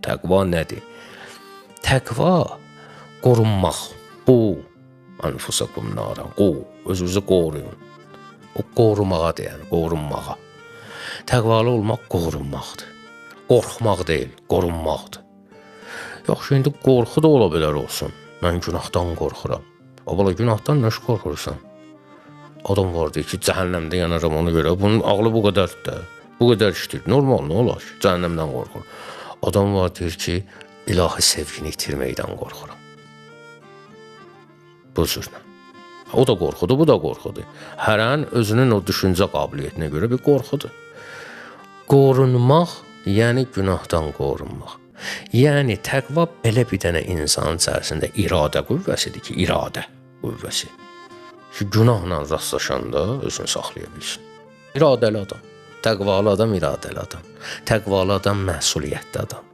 Təqva nədir? Təqva qorunmaq. Qu anfusakum naran. Qu, özünüzü qoruyun. O qorumağadır, yəni qorunmağa. Təqvalı olmaq qorunmaqdır. Qorxmaq deyil, qorunmaqdır. Yaxşı, indi qorxu da ola bilər olsun. Mən günahdan qorxuram. Abala, günahdan nə qorxursan? Adam var deyir ki, cəhənnəmdə yanaram ona görə. Bunun ağlı bu qədərdir də. Bu qədər işdir. Normal, nə olar ki, cəhənnəmdən qorxur. Adam var deyir ki, ilahi sevgini itirməkdən qorxuram. Bu cürlə. O da qorxudur, bu da qorxudur. Hərənin özünün o düşüncə qabiliyyətinə görə bir qorxudur. Qorunmaq, yəni günahdan qorunmaq. Yəni təqva belə bir dənə insanın içərisində iradə qüvvəsidir ki, iradə qüvvəsi. Ki günahla rastlaşanda özünü saxlaya bilsin. İradəli adam, təqvalı adam iradəli adam, təqvalı adam məsuliyyətli adam.